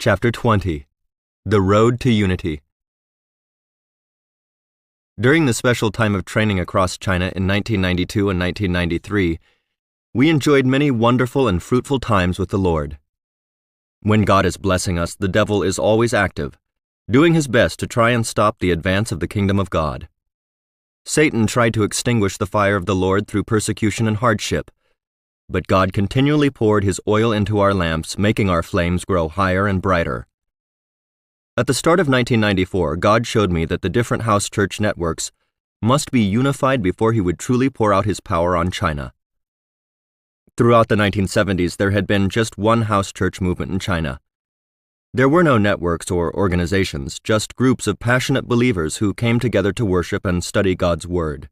Chapter 20. The Road to Unity. During the special time of training across China in 1992 and 1993, we enjoyed many wonderful and fruitful times with the Lord. When God is blessing us, the devil is always active, doing his best to try and stop the advance of the kingdom of God. Satan tried to extinguish the fire of the Lord through persecution and hardship, but God continually poured His oil into our lamps, making our flames grow higher and brighter. At the start of 1994, God showed me that the different house church networks must be unified before He would truly pour out His power on China. Throughout the 1970s, there had been just one house church movement in China. There were no networks or organizations, just groups of passionate believers who came together to worship and study God's Word.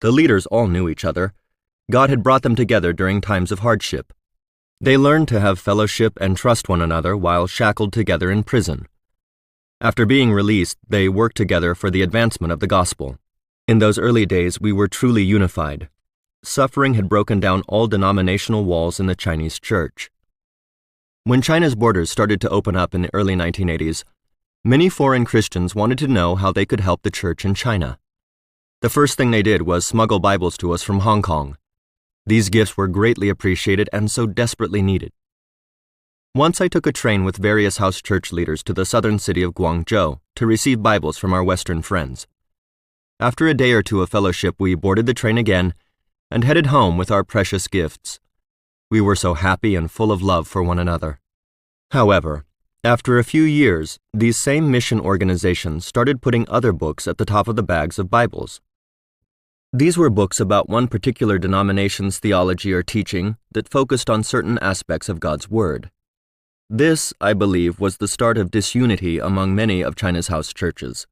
The leaders all knew each other. God had brought them together during times of hardship. They learned to have fellowship and trust one another while shackled together in prison. After being released, they worked together for the advancement of the gospel. In those early days, we were truly unified. Suffering had broken down all denominational walls in the Chinese church. When China's borders started to open up in the early 1980s, many foreign Christians wanted to know how they could help the church in China. The first thing they did was smuggle Bibles to us from Hong Kong. These gifts were greatly appreciated and so desperately needed. Once I took a train with various house church leaders to the southern city of Guangzhou to receive Bibles from our Western friends. After a day or two of fellowship, we boarded the train again and headed home with our precious gifts. We were so happy and full of love for one another. However, after a few years, these same mission organizations started putting other books at the top of the bags of Bibles. These were books about one particular denomination's theology or teaching that focused on certain aspects of God's Word. This, I believe, was the start of disunity among many of China's house churches.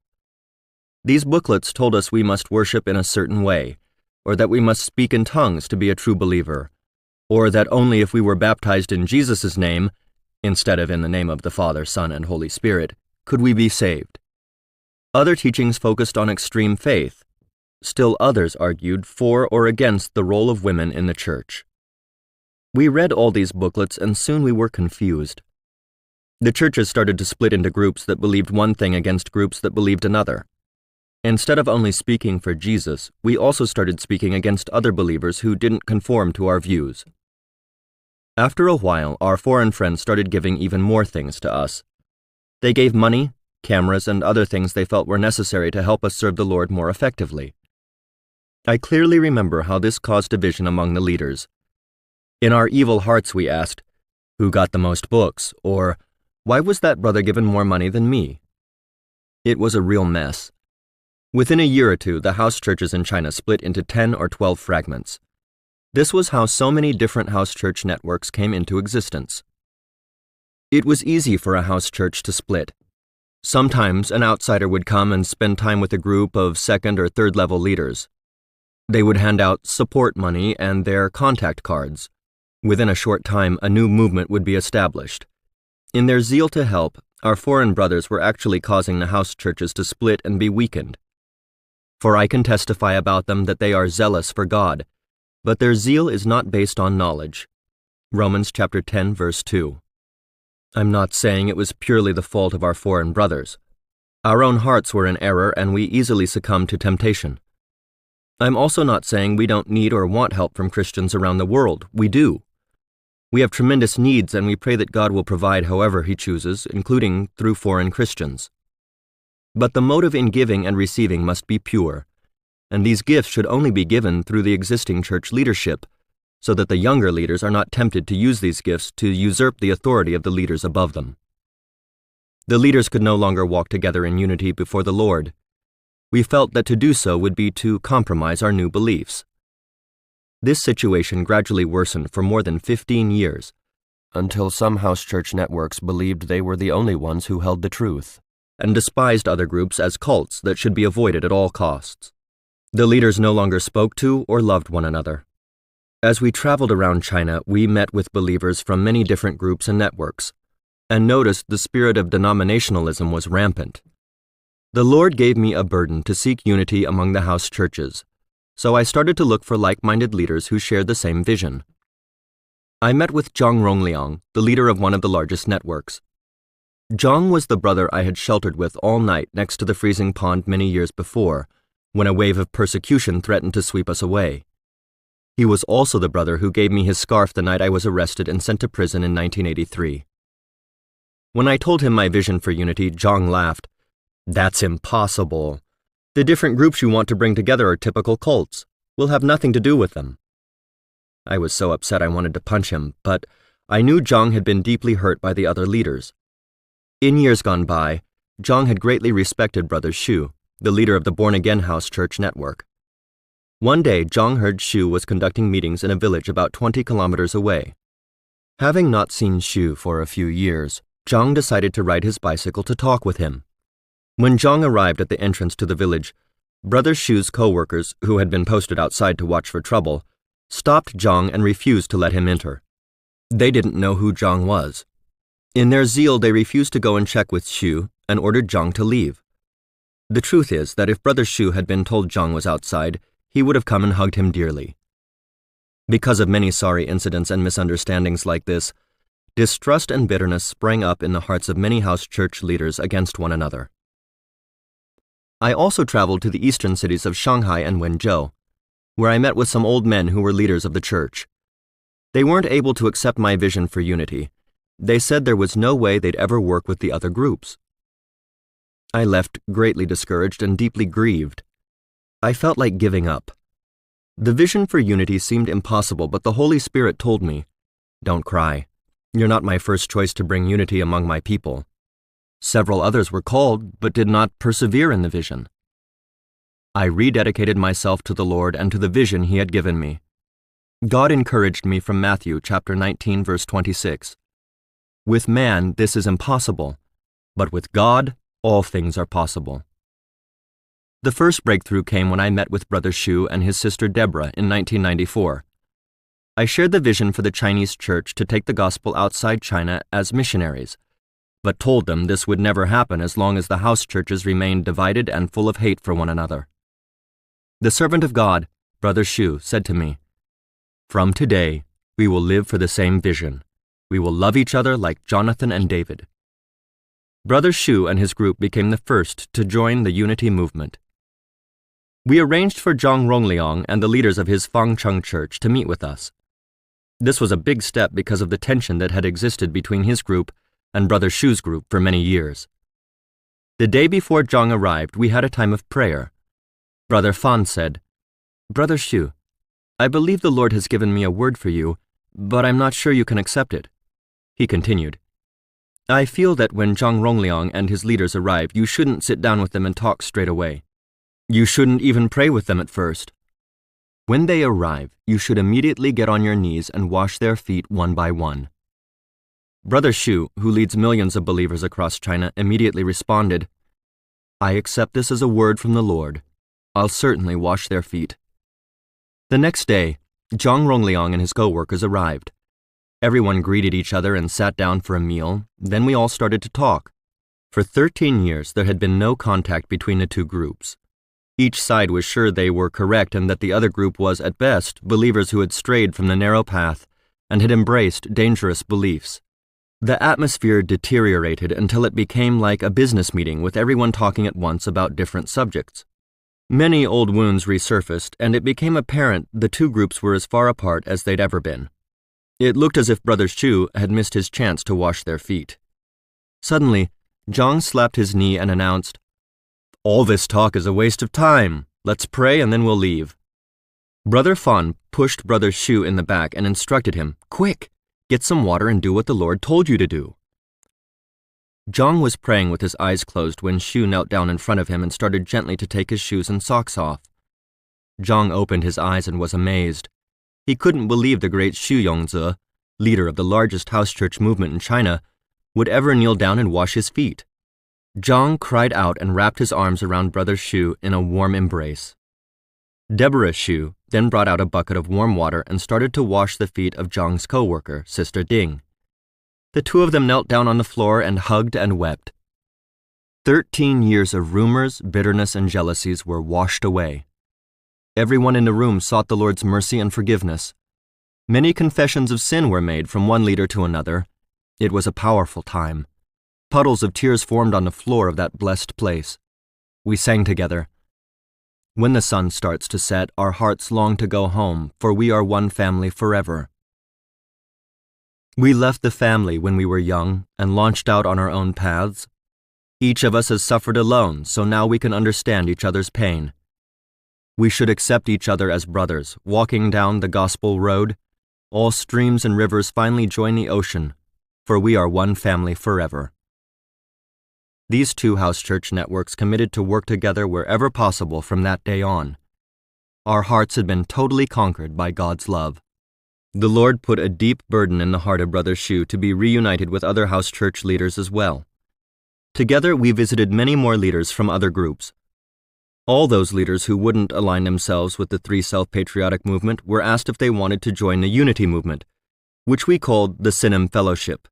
These booklets told us we must worship in a certain way, or that we must speak in tongues to be a true believer, or that only if we were baptized in Jesus' name, instead of in the name of the Father, Son, and Holy Spirit, could we be saved. Other teachings focused on extreme faith. Still others argued for or against the role of women in the church. We read all these booklets and soon we were confused. The churches started to split into groups that believed one thing against groups that believed another. Instead of only speaking for Jesus, we also started speaking against other believers who didn't conform to our views. After a while, our foreign friends started giving even more things to us. They gave money, cameras, and other things they felt were necessary to help us serve the Lord more effectively. I clearly remember how this caused division among the leaders. In our evil hearts we asked, "Who got the most books?" or "Why was that brother given more money than me?" It was a real mess. Within a year or two, the house churches in China split into 10 or 12 fragments. This was how so many different house church networks came into existence. It was easy for a house church to split. Sometimes an outsider would come and spend time with a group of second or third level leaders. They would hand out support money and their contact cards. Within a short time, a new movement would be established. In their zeal to help, our foreign brothers were actually causing the house churches to split and be weakened. For I can testify about them that they are zealous for God, but their zeal is not based on knowledge. Romans chapter 10, verse 2. I'm not saying it was purely the fault of our foreign brothers. Our own hearts were in error and we easily succumbed to temptation. I'm also not saying we don't need or want help from Christians around the world. We do. We have tremendous needs and we pray that God will provide however He chooses, including through foreign Christians. But the motive in giving and receiving must be pure, and these gifts should only be given through the existing church leadership, so that the younger leaders are not tempted to use these gifts to usurp the authority of the leaders above them. The leaders could no longer walk together in unity before the Lord. We felt that to do so would be to compromise our new beliefs. This situation gradually worsened for more than 15 years, until some house church networks believed they were the only ones who held the truth, and despised other groups as cults that should be avoided at all costs. The leaders no longer spoke to or loved one another. As we traveled around China, we met with believers from many different groups and networks, and noticed the spirit of denominationalism was rampant. The Lord gave me a burden to seek unity among the house churches, so I started to look for like-minded leaders who shared the same vision. I met with Zhang Rongliang, the leader of one of the largest networks. Zhang was the brother I had sheltered with all night next to the freezing pond many years before, when a wave of persecution threatened to sweep us away. He was also the brother who gave me his scarf the night I was arrested and sent to prison in 1983. When I told him my vision for unity, Zhang laughed. "That's impossible. The different groups you want to bring together are typical cults. We'll have nothing to do with them." I was so upset I wanted to punch him, but I knew Zhang had been deeply hurt by the other leaders. In years gone by, Zhang had greatly respected Brother Xu, the leader of the Born-Again House Church network. One day, Zhang heard Xu was conducting meetings in a village about 20 kilometers away. Having not seen Xu for a few years, Zhang decided to ride his bicycle to talk with him. When Zhang arrived at the entrance to the village, Brother Xu's co-workers, who had been posted outside to watch for trouble, stopped Zhang and refused to let him enter. They didn't know who Zhang was. In their zeal, they refused to go and check with Xu and ordered Zhang to leave. The truth is that if Brother Xu had been told Zhang was outside, he would have come and hugged him dearly. Because of many sorry incidents and misunderstandings like this, distrust and bitterness sprang up in the hearts of many house church leaders against one another. I also traveled to the eastern cities of Shanghai and Wenzhou, where I met with some old men who were leaders of the church. They weren't able to accept my vision for unity. They said there was no way they'd ever work with the other groups. I left greatly discouraged and deeply grieved. I felt like giving up. The vision for unity seemed impossible, but the Holy Spirit told me, "Don't cry. You're not my first choice to bring unity among my people. Several others were called, but did not persevere in the vision." I rededicated myself to the Lord and to the vision He had given me. God encouraged me from Matthew chapter 19, verse 26. "With man this is impossible, but with God all things are possible." The first breakthrough came when I met with Brother Xu and his sister Deborah in 1994. I shared the vision for the Chinese church to take the gospel outside China as missionaries, but told them this would never happen as long as the house churches remained divided and full of hate for one another. The servant of God, Brother Xu, said to me, "From today, we will live for the same vision. We will love each other like Jonathan and David." Brother Xu and his group became the first to join the unity movement. We arranged for Zhang Rongliang and the leaders of his Fangcheng church to meet with us. This was a big step because of the tension that had existed between his group and Brother Xu's group for many years. The day before Zhang arrived, we had a time of prayer. Brother Fan said, "Brother Xu, I believe the Lord has given me a word for you, but I'm not sure you can accept it." He continued, "I feel that when Zhang Rongliang and his leaders arrive, you shouldn't sit down with them and talk straight away. You shouldn't even pray with them at first. When they arrive, you should immediately get on your knees and wash their feet one by one." Brother Xu, who leads millions of believers across China, immediately responded, "I accept this as a word from the Lord. I'll certainly wash their feet." The next day, Zhang Rongliang and his co-workers arrived. Everyone greeted each other and sat down for a meal. Then we all started to talk. For 13 years, there had been no contact between the two groups. Each side was sure they were correct and that the other group was, at best, believers who had strayed from the narrow path and had embraced dangerous beliefs. The atmosphere deteriorated until it became like a business meeting with everyone talking at once about different subjects. Many old wounds resurfaced, and it became apparent the two groups were as far apart as they'd ever been. It looked as if Brother Xu had missed his chance to wash their feet. Suddenly, Zhang slapped his knee and announced, "All this talk is a waste of time. Let's pray and then we'll leave." Brother Fan pushed Brother Xu in the back and instructed him, "Quick, get some water and do what the Lord told you to do." Zhang was praying with his eyes closed when Xu knelt down in front of him and started gently to take his shoes and socks off. Zhang opened his eyes and was amazed. He couldn't believe the great Xu Yongzi, leader of the largest house church movement in China, would ever kneel down and wash his feet. Zhang cried out and wrapped his arms around Brother Xu in a warm embrace. Deborah Xu then brought out a bucket of warm water and started to wash the feet of Zhang's co-worker, Sister Ding. The two of them knelt down on the floor and hugged and wept. 13 years of rumors, bitterness, and jealousies were washed away. Everyone in the room sought the Lord's mercy and forgiveness. Many confessions of sin were made from one leader to another. It was a powerful time. Puddles of tears formed on the floor of that blessed place. We sang together. When the sun starts to set, our hearts long to go home, for we are one family forever. We left the family when we were young and launched out on our own paths. Each of us has suffered alone, so now we can understand each other's pain. We should accept each other as brothers, walking down the gospel road. All streams and rivers finally join the ocean, for we are one family forever. These two house church networks committed to work together wherever possible from that day on. Our hearts had been totally conquered by God's love. The Lord put a deep burden in the heart of Brother Ch.20 to be reunited with other house church leaders as well. Together, we visited many more leaders from other groups. All those leaders who wouldn't align themselves with the Three Self-Patriotic movement were asked if they wanted to join the Unity movement, which we called the Synim Fellowship.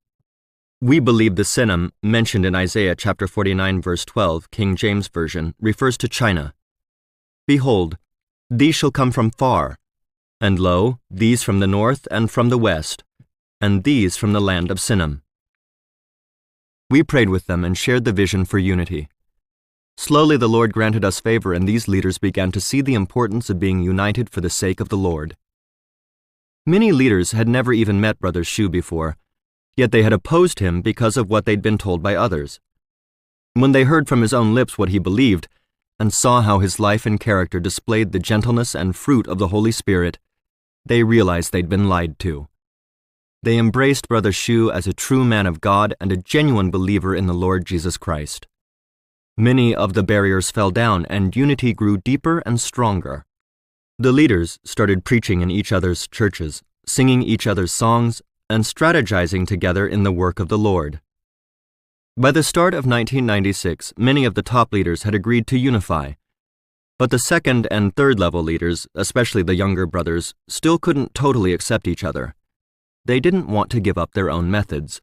We believe the Synim, mentioned in Isaiah chapter 49, verse 12, King James Version, refers to China. Behold, these shall come from far, and lo, these from the north and from the west, and these from the land of Synim. We prayed with them and shared the vision for unity. Slowly the Lord granted us favor, and these leaders began to see the importance of being united for the sake of the Lord. Many leaders had never even met Brother Ch.20 before, yet they had opposed him because of what they'd been told by others. When they heard from his own lips what he believed, and saw how his life and character displayed the gentleness and fruit of the Holy Spirit, they realized they'd been lied to. They embraced Brother Ch.20 as a true man of God and a genuine believer in the Lord Jesus Christ. Many of the barriers fell down, and unity grew deeper and stronger. The leaders started preaching in each other's churches, singing each other's songs, and strategizing together in the work of the Lord. By the start of 1996, many of the top leaders had agreed to unify, but the second and third level leaders, especially the younger brothers, still couldn't totally accept each other. They didn't want to give up their own methods.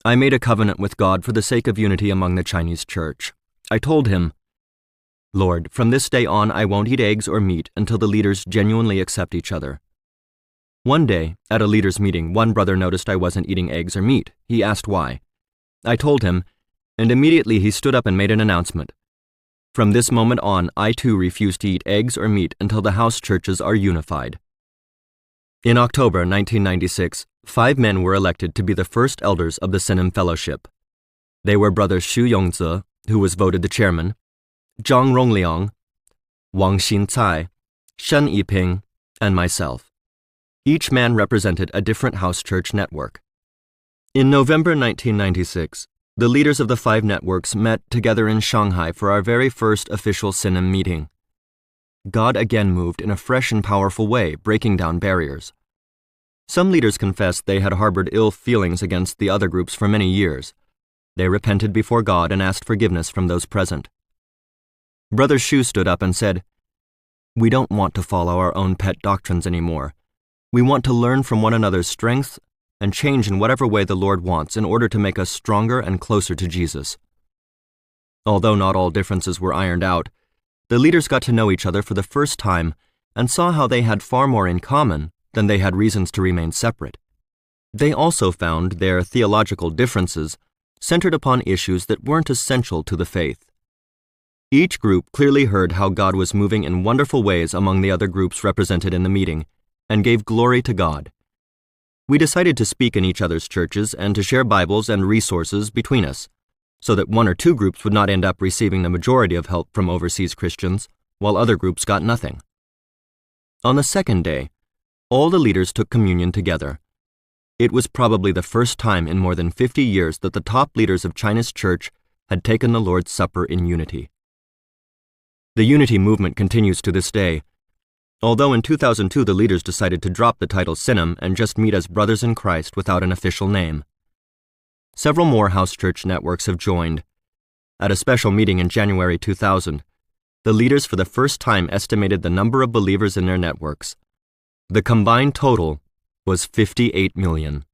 I made a covenant with God for the sake of unity among the Chinese church. I told him, Lord, from this day on I won't eat eggs or meat until the leaders genuinely accept each other. One day, at a leaders' meeting, one brother noticed I wasn't eating eggs or meat. He asked why. I told him, and immediately he stood up and made an announcement. From this moment on, I too refuse to eat eggs or meat until the house churches are unified. In October 1996, 5 men were elected to be the first elders of the Synim Fellowship. They were Brothers Xu Yongzi, who was voted the chairman, Zhang Rongliang, Wang Xincai, Shen Yiping, and myself. Each man represented a different house church network. In November 1996, the leaders of the 5 networks met together in Shanghai for our very first official Synim meeting. God again moved in a fresh and powerful way, breaking down barriers. Some leaders confessed they had harbored ill feelings against the other groups for many years. They repented before God and asked forgiveness from those present. Brother Ch.20 stood up and said, "We don't want to follow our own pet doctrines anymore. We want to learn from one another's strengths and change in whatever way the Lord wants in order to make us stronger and closer to Jesus." Although not all differences were ironed out, the leaders got to know each other for the first time and saw how they had far more in common than they had reasons to remain separate. They also found their theological differences centered upon issues that weren't essential to the faith. Each group clearly heard how God was moving in wonderful ways among the other groups represented in the meeting, and gave glory to God. We decided to speak in each other's churches and to share Bibles and resources between us, so that 1 or 2 groups would not end up receiving the majority of help from overseas Christians, while other groups got nothing. On the second day, all the leaders took communion together. It was probably the first time in more than 50 years that the top leaders of China's church had taken the Lord's Supper in unity. The unity movement continues to this day, although in 2002 the leaders decided to drop the title Synim and just meet as brothers in Christ without an official name. Several more house church networks have joined. At a special meeting in January 2000, the leaders for the first time estimated the number of believers in their networks. The combined total was 58 million.